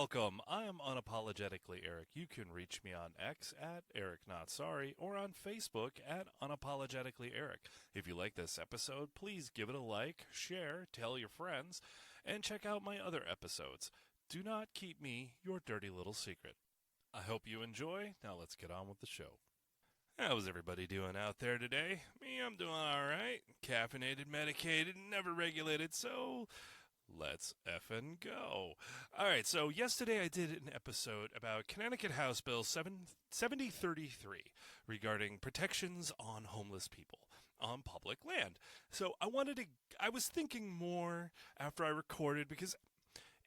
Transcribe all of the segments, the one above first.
welcome. I am unapologetically Eric. You can reach me on X at Eric Not Sorry or on Facebook at Unapologetically Eric. If you like this episode, please give it a like, share, tell your friends, and check out my other episodes. Do not keep me your dirty little secret. I hope you enjoy. Now let's get on with the show. How's everybody doing out there today? Me, I'm doing alright. Caffeinated, medicated, never regulated, so let's effing go. Alright, so yesterday I did an episode about Connecticut House Bill 7033 regarding protections on homeless people on public land. So I was thinking more after I recorded, because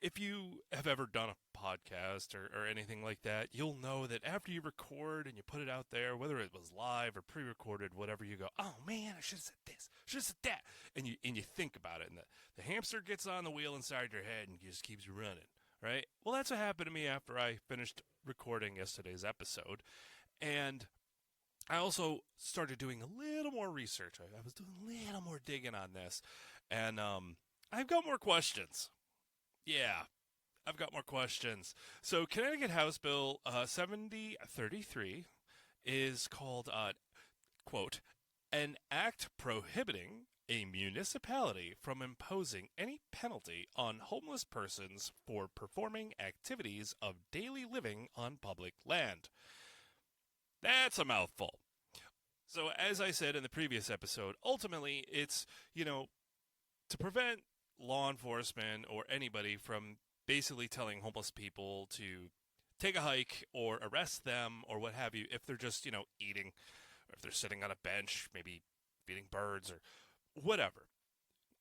if you have ever done a podcast or anything like that, you'll know that after you record and you put it out there, whether it was live or pre-recorded, whatever, you go, oh man, I should have said this, should have said that. And you think about it, and the hamster gets on the wheel inside your head and just keeps running, right? Well, that's what happened to me after I finished recording yesterday's episode. And I also started doing a little more research. I was doing a little more digging on this. And I've got more questions. Yeah, I've got more questions. So Connecticut House Bill 7033 is called, quote, an act prohibiting a municipality from imposing any penalty on homeless persons for performing activities of daily living on public land. That's a mouthful. So as I said in the previous episode, ultimately it's, to prevent law enforcement or anybody from basically telling homeless people to take a hike or arrest them or what have you if they're just, eating, or if they're sitting on a bench, maybe feeding birds or whatever.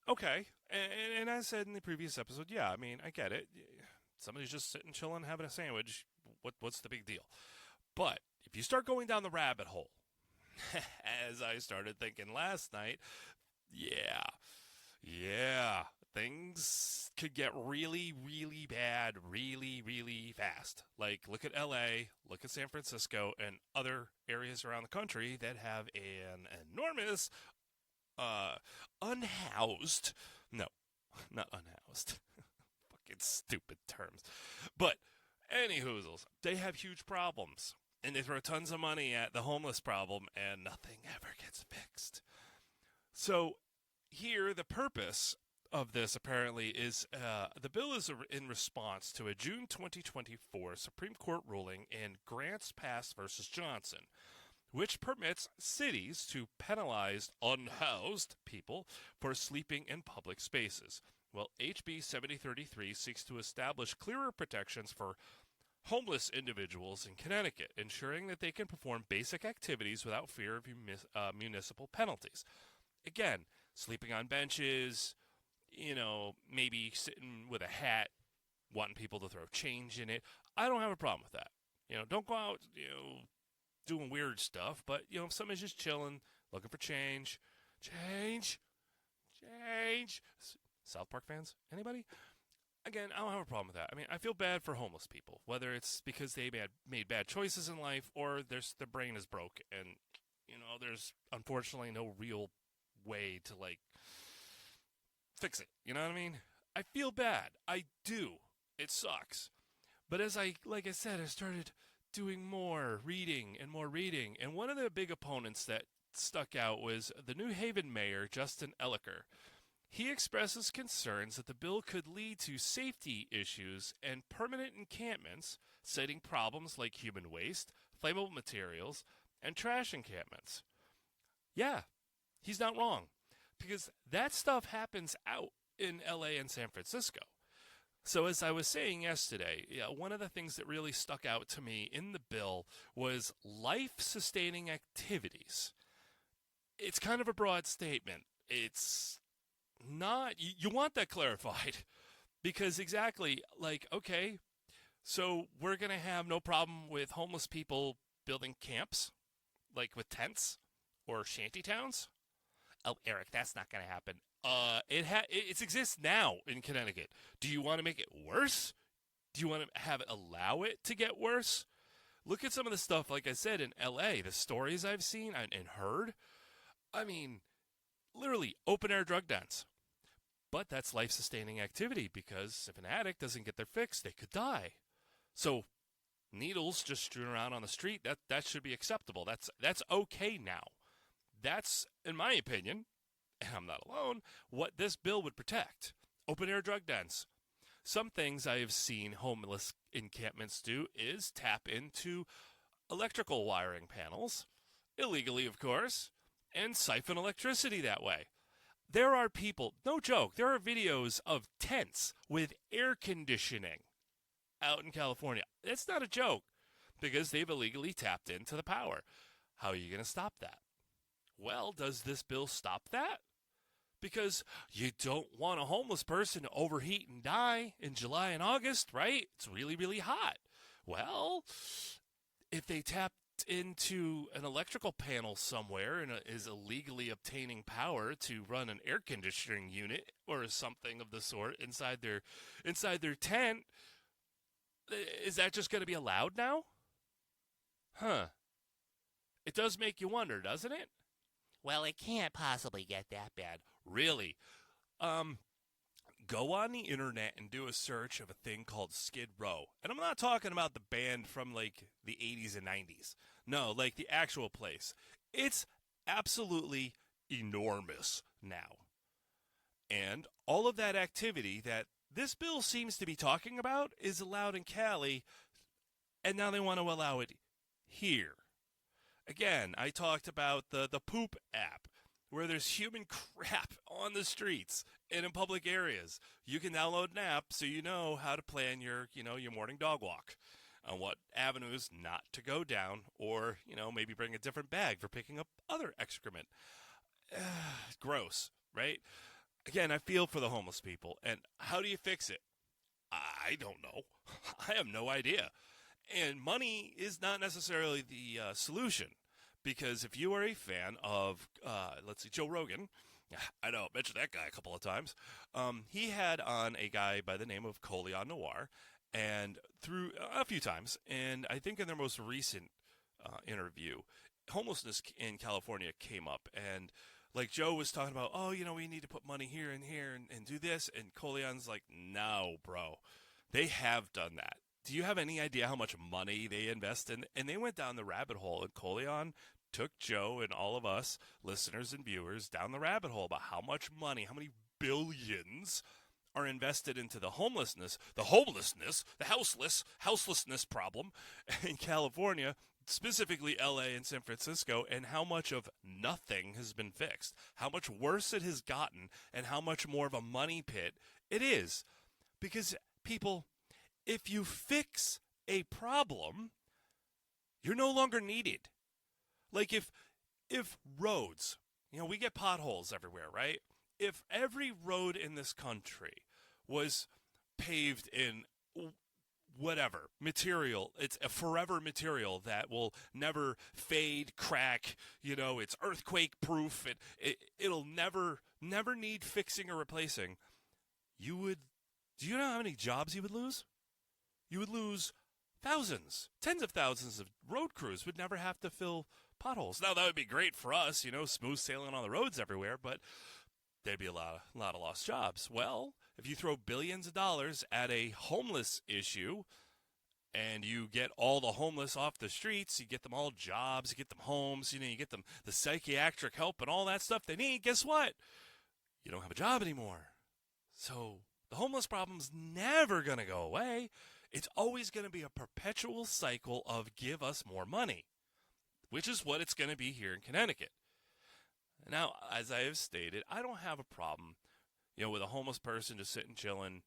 Okay, and as I said in the previous episode, yeah, I mean, I get it. Somebody's just sitting, chilling, having a sandwich. What's the big deal? But if you start going down the rabbit hole, as I started thinking last night, yeah, things could get really, really bad really, really fast. Like, look at LA, look at San Francisco, and other areas around the country that have an enormous unhoused, no, not unhoused, fucking stupid terms, but anywhoozles, they have huge problems, and they throw tons of money at the homeless problem, and nothing ever gets fixed. So here, the purpose of this apparently is the bill is in response to a June 2024 Supreme Court ruling in Grants Pass versus Johnson, which permits cities to penalize unhoused people for sleeping in public spaces. Well, HB 7033 seeks to establish clearer protections for homeless individuals in Connecticut, ensuring that they can perform basic activities without fear of municipal penalties. Again, sleeping on benches, maybe sitting with a hat, wanting people to throw change in it. I don't have a problem with that. Don't go out, doing weird stuff. But, if somebody's just chilling, looking for change. South Park fans? Anybody? Again, I don't have a problem with that. I mean, I feel bad for homeless people, whether it's because they made bad choices in life or their brain is broke and, there's unfortunately no real way to, fix it. You know what I mean? I feel bad. I do. It sucks. But like I said, I started doing more reading, and one of the big opponents that stuck out was the New Haven mayor, Justin Elliker. He expresses concerns that the bill could lead to safety issues and permanent encampments, citing problems like human waste, flammable materials, and trash encampments. Yeah, he's not wrong, because that stuff happens out in LA and San Francisco. So as I was saying yesterday, one of the things that really stuck out to me in the bill was life-sustaining activities. It's kind of a broad statement. It's not, you want that clarified, because exactly, okay, so we're going to have no problem with homeless people building camps, with tents or shanty towns? Oh, Eric, that's not going to happen. It exists now in Connecticut. Do you want to make it worse? Do you want to allow it to get worse? Look at some of the stuff, like I said, in LA, the stories I've seen and heard. I mean, literally open air drug dens. But that's life-sustaining activity because if an addict doesn't get their fix, they could die. So needles just strewn around on the street, that should be acceptable. That's okay now. That's, in my opinion, and I'm not alone, what this bill would protect. Open-air drug dens. Some things I have seen homeless encampments do is tap into electrical wiring panels, illegally of course, and siphon electricity that way. There are people, no joke, there are videos of tents with air conditioning out in California. It's not a joke because they've illegally tapped into the power. How are you going to stop that? Well, does this bill stop that? Because you don't want a homeless person to overheat and die in July and August, right? It's really, really hot. Well, if they tapped into an electrical panel somewhere and is illegally obtaining power to run an air conditioning unit or something of the sort inside their tent, is that just going to be allowed now? Huh. It does make you wonder, doesn't it? Well, it can't possibly get that bad. Really? Go on the internet and do a search of a thing called Skid Row. And I'm not talking about the band from like the 80s and 90s. No, like the actual place. It's absolutely enormous now. And all of that activity that this bill seems to be talking about is allowed in Cali, and now they want to allow it here. Again, I talked about the poop app, where there's human crap on the streets and in public areas. You can download an app so you know how to plan your morning dog walk, on what avenues not to go down, or, maybe bring a different bag for picking up other excrement. Gross, right? Again, I feel for the homeless people, and how do you fix it? I don't know. I have no idea. And money is not necessarily the solution, because if you are a fan of, Joe Rogan, I know, I mentioned that guy a couple of times, he had on a guy by the name of Colion Noir, and through a few times, and I think in their most recent interview, homelessness in California came up, and like Joe was talking about, we need to put money here and here and do this, and Colion's like, no, bro, they have done that. Do you have any idea how much money they invest in? And they went down the rabbit hole, and Colion took Joe and all of us, listeners and viewers, down the rabbit hole about how much money, how many billions are invested into the houselessness, the houselessness problem in California, specifically LA and San Francisco, and how much of nothing has been fixed, how much worse it has gotten, and how much more of a money pit it is. Because people, if you fix a problem, you're no longer needed. Like if roads, we get potholes everywhere, right? If every road in this country was paved in whatever material, it's a forever material that will never fade, crack, it's earthquake proof, it'll never need fixing or replacing, do you know how many jobs you would lose? You would lose thousands, tens of thousands of road crews would never have to fill potholes. Now, that would be great for us, smooth sailing on the roads everywhere, but there'd be a lot of lost jobs. Well, if you throw billions of dollars at a homeless issue and you get all the homeless off the streets, you get them all jobs, you get them homes, you get them the psychiatric help and all that stuff they need, guess what? You don't have a job anymore. So the homeless problem's never going to go away. It's always going to be a perpetual cycle of give us more money, which is what it's going to be here in Connecticut. Now, as I have stated, I don't have a problem, with a homeless person just sitting, chilling,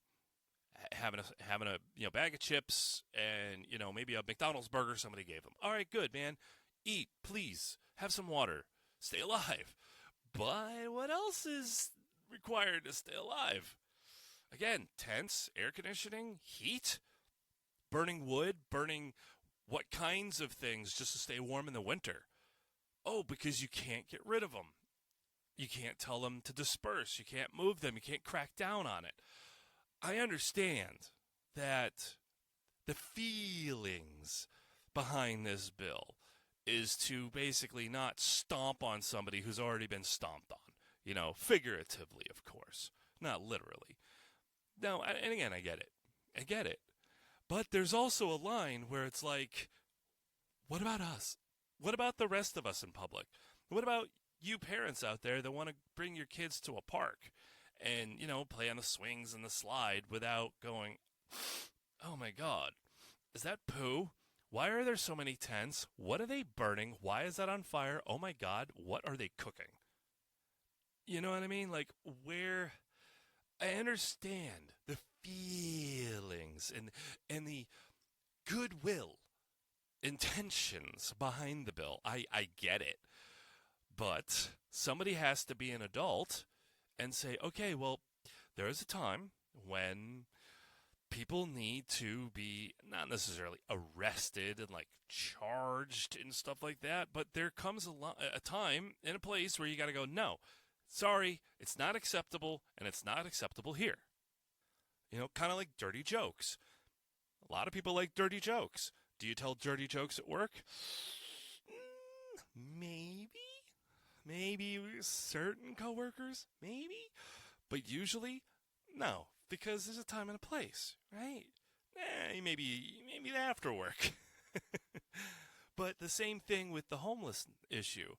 having a bag of chips and, maybe a McDonald's burger somebody gave them. All right, good, man. Eat, please. Have some water. Stay alive. But what else is required to stay alive? Again, tents, air conditioning, heat, burning wood, burning what kinds of things just to stay warm in the winter? Oh, because you can't get rid of them. You can't tell them to disperse. You can't move them. You can't crack down on it. I understand that the feelings behind this bill is to basically not stomp on somebody who's already been stomped on. Figuratively, of course. not literally. Now, and again, I get it. But there's also a line where it's like, what about us? What about the rest of us in public? What about you parents out there that want to bring your kids to a park and, play on the swings and the slide without going, oh my God, is that poo? Why are there so many tents? What are they burning? Why is that on fire? Oh my God, what are they cooking? You know what I mean? Like, where I understand the feelings and the goodwill intentions behind the bill. I get it. But somebody has to be an adult and say, okay, well, there is a time when people need to be not necessarily arrested and like charged and stuff like that, but there comes a time and a place where you got to go, no, sorry, it's not acceptable, and it's not acceptable here. Kind of like dirty jokes. A lot of people like dirty jokes. Do you tell dirty jokes at work? Maybe certain coworkers, maybe, but usually no, because there's a time and a place, right? Maybe after work. But the same thing with the homeless issue.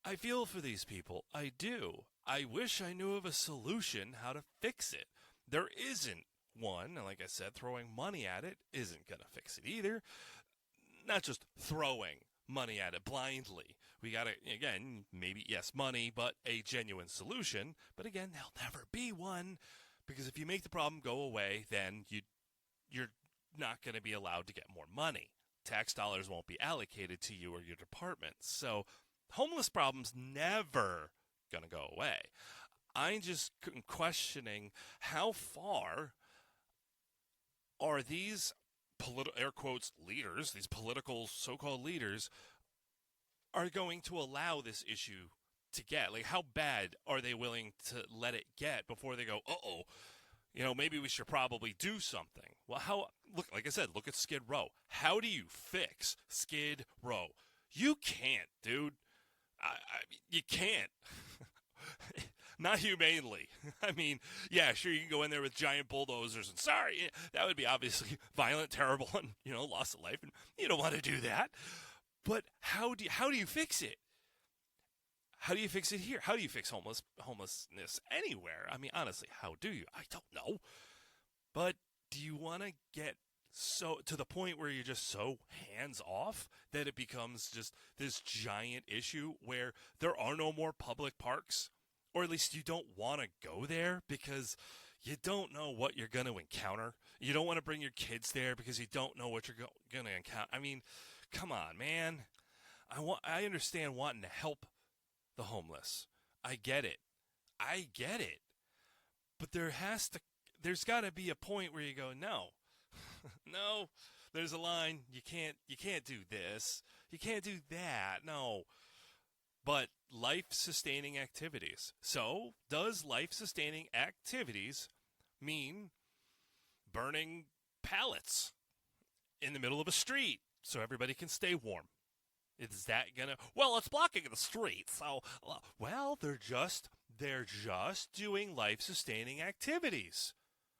I feel for these people. I do. I wish I knew of a solution how to fix it. There isn't one, and like I said, throwing money at it isn't going to fix it either. Not just throwing money at it blindly. We got to, again, maybe, yes, money, but a genuine solution. But again, there'll never be one, because if you make the problem go away, then you're not going to be allowed to get more money. Tax dollars won't be allocated to you or your department. So homeless problem's never going to go away. I'm just questioning how far are these air quotes, leaders, these political so-called leaders, are going to allow this issue to get? Like, how bad are they willing to let it get before they go, uh-oh, maybe we should probably do something? Well, like I said, look at Skid Row. How do you fix Skid Row? You can't, dude. You can't. Not humanely. I mean, yeah, sure, you can go in there with giant bulldozers and sorry, that would be obviously violent, terrible, and, loss of life, and you don't want to do that. But how do you fix it? How do you fix it here? How do you fix homelessness anywhere? I mean, honestly, how do you? I don't know. But do you want to get so to the point where you're just so hands off that it becomes just this giant issue where there are no more public parks? Or at least you don't want to go there because you don't know what you're going to encounter. You don't want to bring your kids there because you don't know what you're going to encounter. I mean, come on, man. I understand wanting to help the homeless. I get it. But there's got to be a point where you go, no. No, there's a line. You can't do this. You can't do that. No. But life-sustaining activities. So, does life-sustaining activities mean burning pallets in the middle of a street so everybody can stay warm? Is that gonna? Well, it's blocking the street. So, well, they're just doing life-sustaining activities.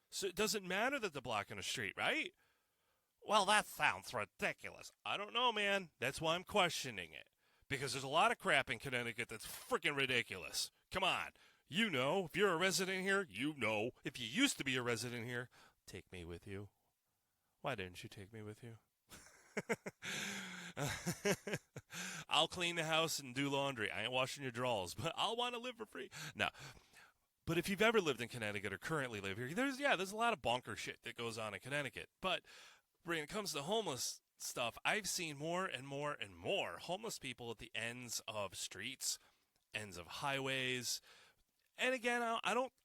So it doesn't matter that they're blocking a street, right? Well, that sounds ridiculous. I don't know, man. That's why I'm questioning it. Because there's a lot of crap in Connecticut that's freaking ridiculous. Come on. If you're a resident here, If you used to be a resident here, take me with you. Why didn't you take me with you? I'll clean the house and do laundry. I ain't washing your drawers, but I'll want to live for free. No. But if you've ever lived in Connecticut or currently live here, there's a lot of bonker shit that goes on in Connecticut. But when it comes to homeless stuff, I've seen more and more and more homeless people at the ends of streets, ends of highways. And again,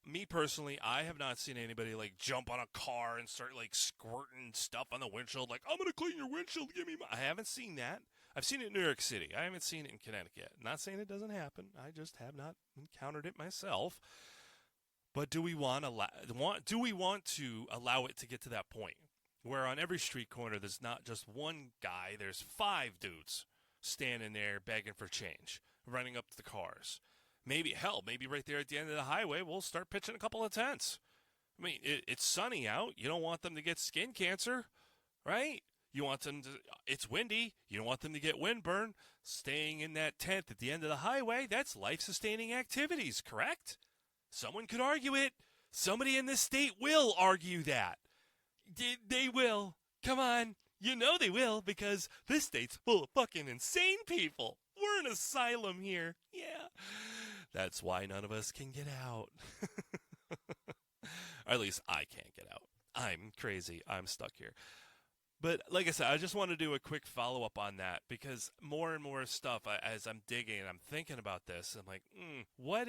me personally, I have not seen anybody like jump on a car and start like squirting stuff on the windshield, like, I'm going to clean your windshield, give me I haven't seen that. I've seen it in New York City. I haven't seen it in Connecticut. Not saying it doesn't happen. I just have not encountered it myself. But do we want to allow it to get to that point where on every street corner there's not just one guy, there's 5 dudes standing there begging for change, running up to the cars? Maybe right there at the end of the highway, we'll start pitching a couple of tents. I mean, it's sunny out. You don't want them to get skin cancer, right? You want them to, it's windy. You don't want them to get windburn. Staying in that tent at the end of the highway, that's life-sustaining activities, correct? Someone could argue it. Somebody in this state will argue that. They will. Come on. You know they will, because this state's full of fucking insane people. We're an asylum here. Yeah. That's why none of us can get out. Or at least I can't get out. I'm crazy. I'm stuck here. But like I said, I just want to do a quick follow-up on that, because more and more stuff, as I'm digging and I'm thinking about this, I'm like, what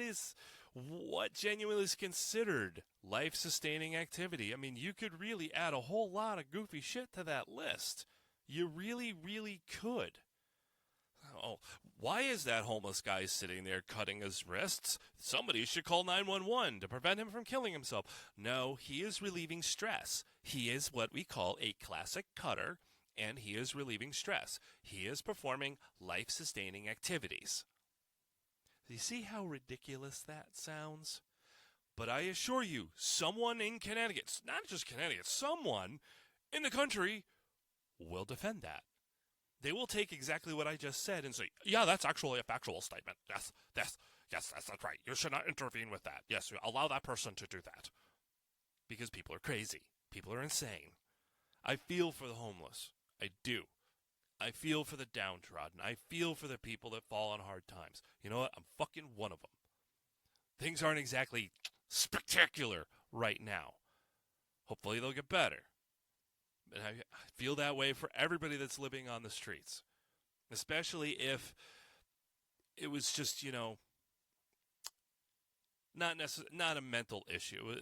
genuinely is considered life-sustaining activity? I mean, you could really add a whole lot of goofy shit to that list. You really, really could. Oh, why is that homeless guy sitting there cutting his wrists? Somebody should call 911 to prevent him from killing himself. No, he is relieving stress. He is what we call a classic cutter, and he is relieving stress. He is performing life-sustaining activities. Do you see how ridiculous that sounds? But I assure you, someone in Connecticut, not just Connecticut, someone in the country will defend that. They will take exactly what I just said and say, yeah, that's actually a factual statement. Yes, that's right. You should not intervene with that. Yes, allow that person to do that. Because people are crazy. People are insane. I feel for the homeless. I do. I feel for the downtrodden. I feel for the people that fall on hard times. You know what? I'm fucking one of them. Things aren't exactly spectacular right now. Hopefully they'll get better. And I feel that way for everybody that's living on the streets. Especially if it was just, not a mental issue,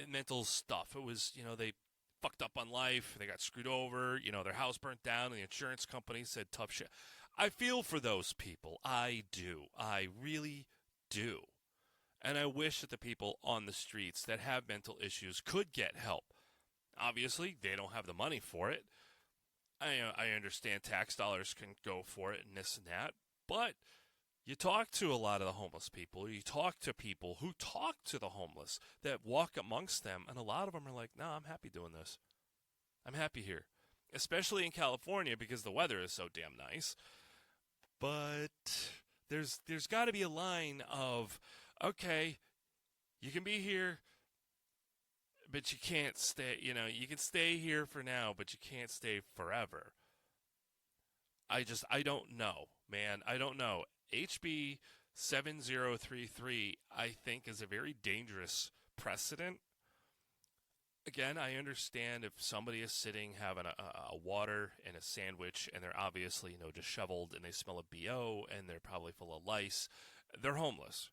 mental stuff. It was, they fucked up on life, they got screwed over, their house burnt down, and the insurance company said tough shit. I feel for those people. I do. I really do. And I wish that the people on the streets that have mental issues could get help. Obviously, they don't have the money for it. I understand tax dollars can go for it and this and that, but you talk to a lot of the homeless people. You talk to people who talk to the homeless that walk amongst them, and a lot of them are like, no, I'm happy doing this. I'm happy here, especially in California because the weather is so damn nice. But there's got to be a line of, okay, you can be here, but you can't stay, you can stay here for now, but you can't stay forever. I don't know, man. I don't know. HB7033, I think, is a very dangerous precedent. Again, I understand if somebody is sitting having a water and a sandwich, and they're obviously, disheveled, and they smell of BO, and they're probably full of lice, they're homeless.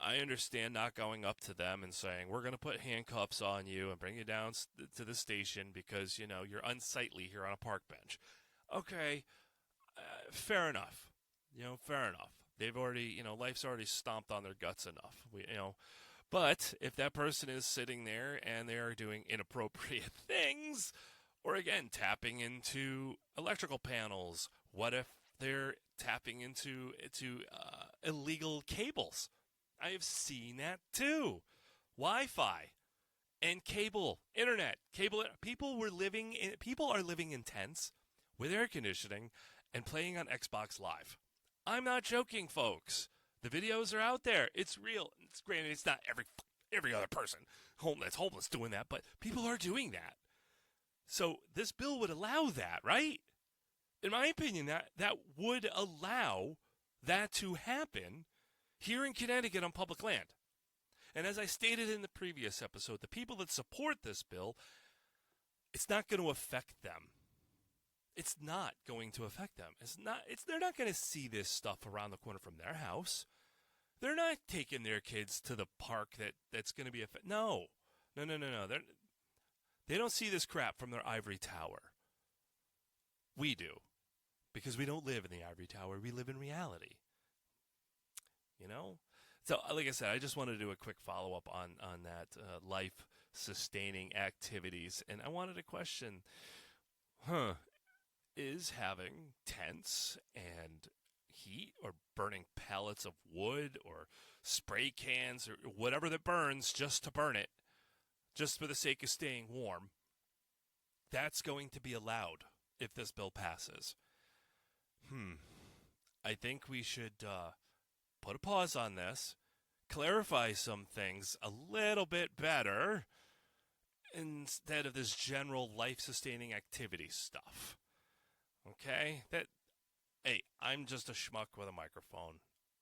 I understand not going up to them and saying, we're going to put handcuffs on you and bring you down to the station because, you're unsightly here on a park bench. Okay, fair enough. Fair enough. They've already, life's already stomped on their guts enough. But if that person is sitting there and they are doing inappropriate things, or again, tapping into electrical panels, what if they're tapping into illegal cables? I have seen that too. Wi-Fi and internet. People are living in tents with air conditioning and playing on Xbox Live. I'm not joking, folks. The videos are out there. It's real. It's granted, it's not every other person that's homeless doing that, but people are doing that. So this bill would allow that, right? In my opinion, that would allow that to happen here in Connecticut on public land. And as I stated in the previous episode, the people that support this bill, it's not going to affect them. It's not going to affect them. They're not going to see this stuff around the corner from their house. They're not taking their kids to the park that's going to be No. They don't see this crap from their ivory tower. We do. Because we don't live in the ivory tower. We live in reality. So, like I said, I just wanted to do a quick follow-up on that life-sustaining activities. And I wanted to question, is having tents and, heat or burning pallets of wood or spray cans or whatever that burns just to burn it, just for the sake of staying warm, that's going to be allowed if this bill passes. I think we should put a pause on this, clarify some things a little bit better instead of this general life-sustaining activity stuff. Okay? Hey, I'm just a schmuck with a microphone,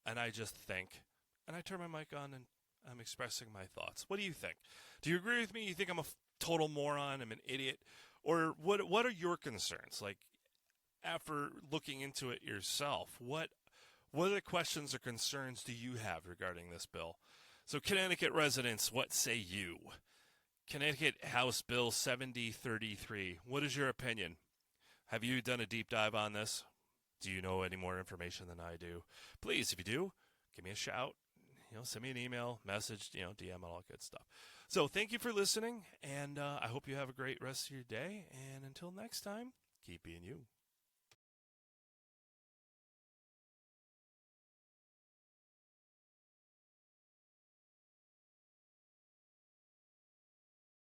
and I just think, and I turn my mic on and I'm expressing my thoughts. What do you think? Do you agree with me? You think I'm a total moron? I'm an idiot? Or what are your concerns? Like, after looking into it yourself, what other questions or concerns do you have regarding this bill? So, Connecticut residents, what say you? Connecticut House Bill 7033. What is your opinion? Have you done a deep dive on this? Do you know any more information than I do? Please, if you do, give me a shout. Send me an email, message, DM, and all good stuff. So thank you for listening, and I hope you have a great rest of your day. And until next time, keep being you.